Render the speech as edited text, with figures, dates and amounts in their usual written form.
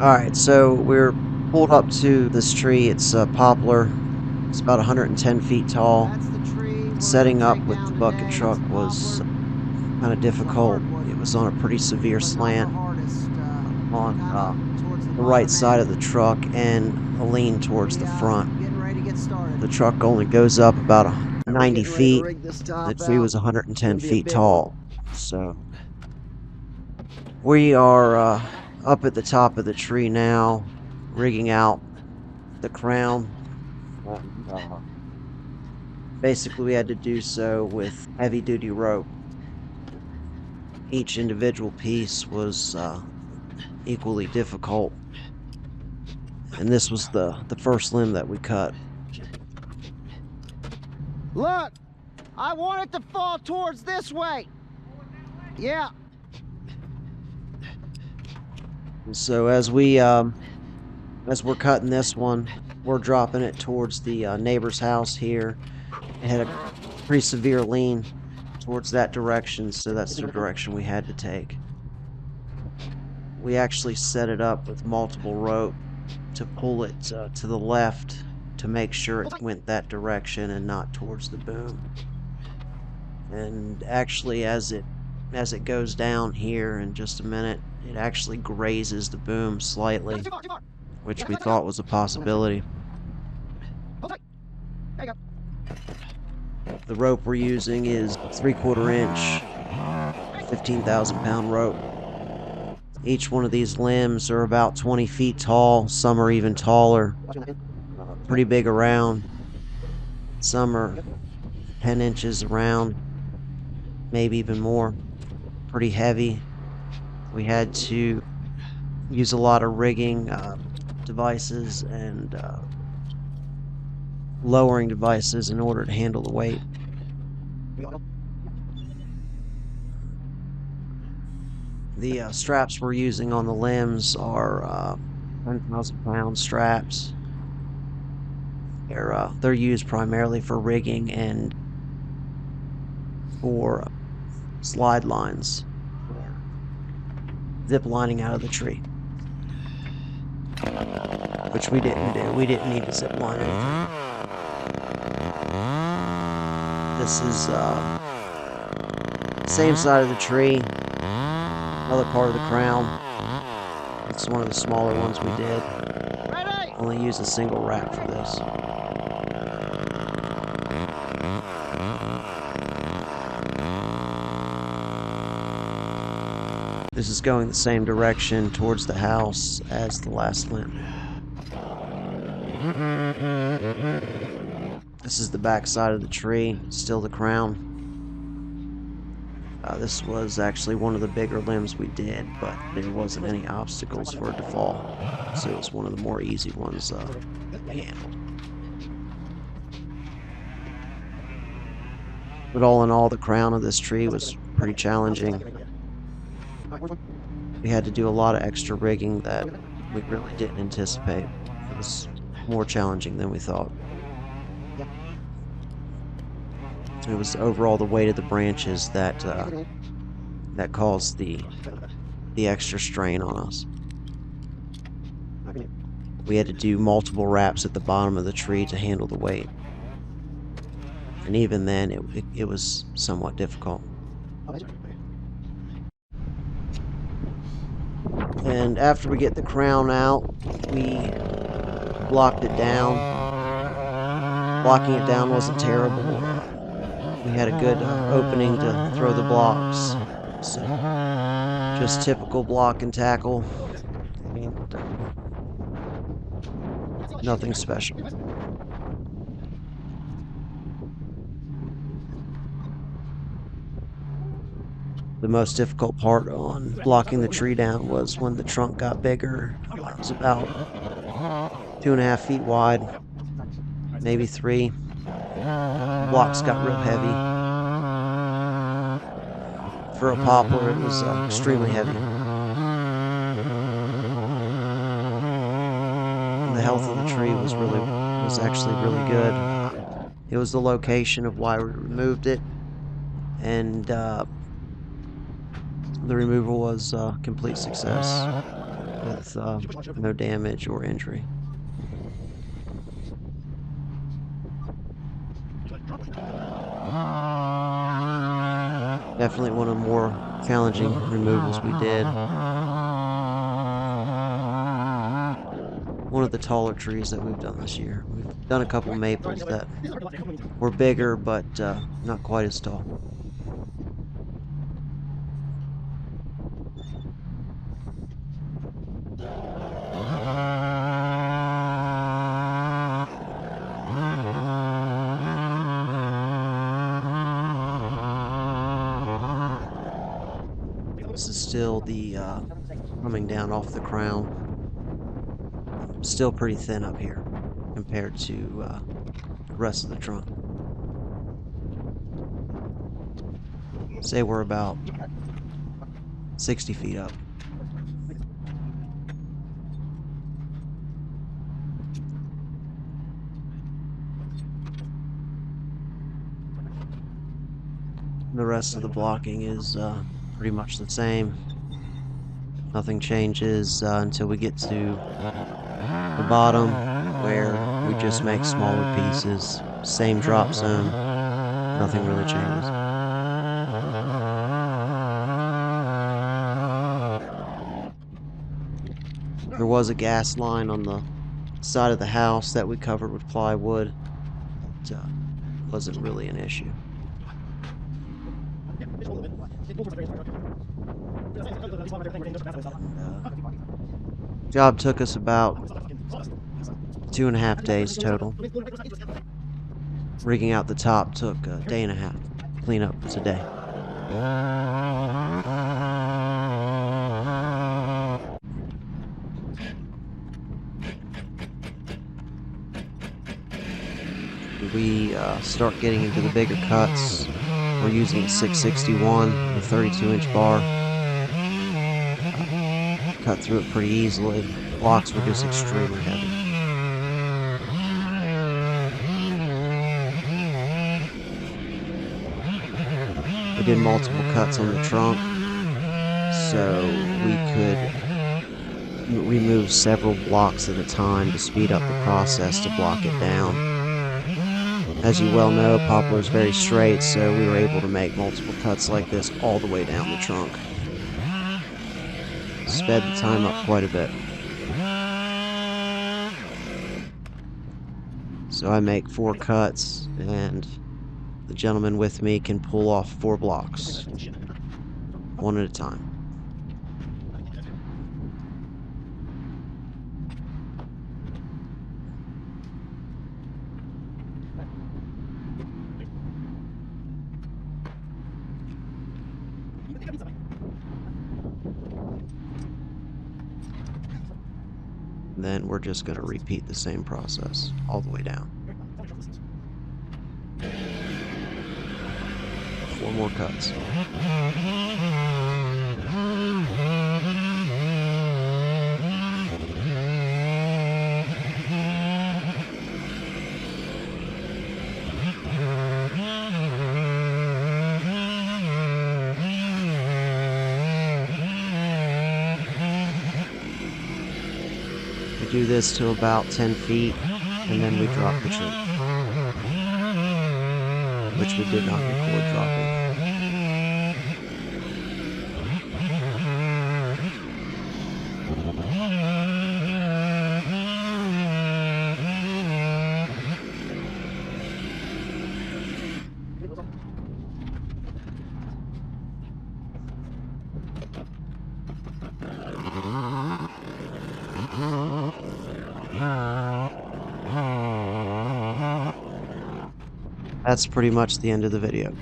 Alright, so we're pulled up to this tree. It's a poplar. It's about 110 feet tall. That's the tree we're Setting gonna up take with down the bucket today. It's truck a was poplar. kind of It's a difficult. hardwood, It was on a pretty severe but not the slant hardest. on Kind of towards the the right bottom side end. of the truck and a lean towards We the front. getting ready to get started. The truck only goes up about We're 90 getting ready to feet. rig this The top tree out. was 110 Gonna be a feet big one. tall. So we are up at the top of the tree now, rigging out the crown. And, basically, we had to do so with heavy duty rope. Each individual piece was equally difficult, and this was the first limb that we cut. Look! I want it to fall towards this way! Yeah. And so as we're cutting this one, we're dropping it towards the neighbor's house here. It had a pretty severe lean towards that direction, so that's the direction we had to take. We actually set it up with multiple rope to pull it to the left to make sure it went that direction and not towards the boom. And actually, as it goes down here in just a minute, it actually grazes the boom slightly, which we thought was a possibility. The rope we're using is 3/4 inch, 15,000 pound rope. Each one of these limbs are about 20 feet tall. Some are even taller, pretty big around. Some are 10 inches around, maybe even more. Pretty heavy. We had to use a lot of rigging devices and lowering devices in order to handle the weight. The straps we're using on the limbs are 10,000 pound straps. They're used primarily for rigging and for slide lines, zip lining out of the tree, which we didn't do. We didn't need to zip line anything. This is same side of the tree, another part of the crown. It's one of the smaller ones we did. Only use a single wrap for this. This is going the same direction towards the house as the last limb. This is the back side of the tree, still the crown. This was actually one of the bigger limbs we did, but there wasn't any obstacles for it to fall, so it was one of the more easy ones we handled. But all in all, the crown of this tree was pretty challenging. We had to do a lot of extra rigging that we really didn't anticipate. It was more challenging than we thought. It was overall the weight of the branches that caused the extra strain on us. We had to do multiple wraps at the bottom of the tree to handle the weight, and even then, it was somewhat difficult. And after we get the crown out, we blocked it down. Blocking it down wasn't terrible. We had a good opening to throw the blocks. So just typical block and tackle. And, nothing special. The most difficult part on blocking the tree down was when the trunk got bigger. It was about 2.5 feet wide, maybe 3. The blocks got real heavy. For a poplar, it was extremely heavy. And the health of the tree was actually really good. It was the location of why we removed it, and the removal was a complete success. with no damage or injury. Definitely one of the more challenging removals we did. One of the taller trees that we've done this year. We've done a couple maples that were bigger, but not quite as tall. This is still the coming down off the crown. Still pretty thin up here compared to the rest of the trunk. Say we're about 60 feet up. The rest of the blocking is pretty much the same. Nothing changes until we get to the bottom, where we just make smaller pieces. Same drop zone. Nothing really changes. There was a gas line on the side of the house that we covered with plywood. It wasn't really an issue. Job took us about 2.5 days total. Rigging out the top took a day and a half. Cleanup was a day. We start getting into the bigger cuts. We're using a 661, a 32-inch bar. Cut through it pretty easily. Blocks were just extremely heavy. We did multiple cuts on the trunk, so we could remove several blocks at a time to speed up the process to block it down. As you well know, poplar is very straight, so we were able to make multiple cuts like this all the way down the trunk. Sped the time up quite a bit. So I make 4 cuts, and the gentleman with me can pull off 4 blocks, one at a time. Then we're just going to repeat the same process all the way down. 4 more cuts. We do this to about 10 feet, and then we drop the tree, which we did not record dropping. That's pretty much the end of the video.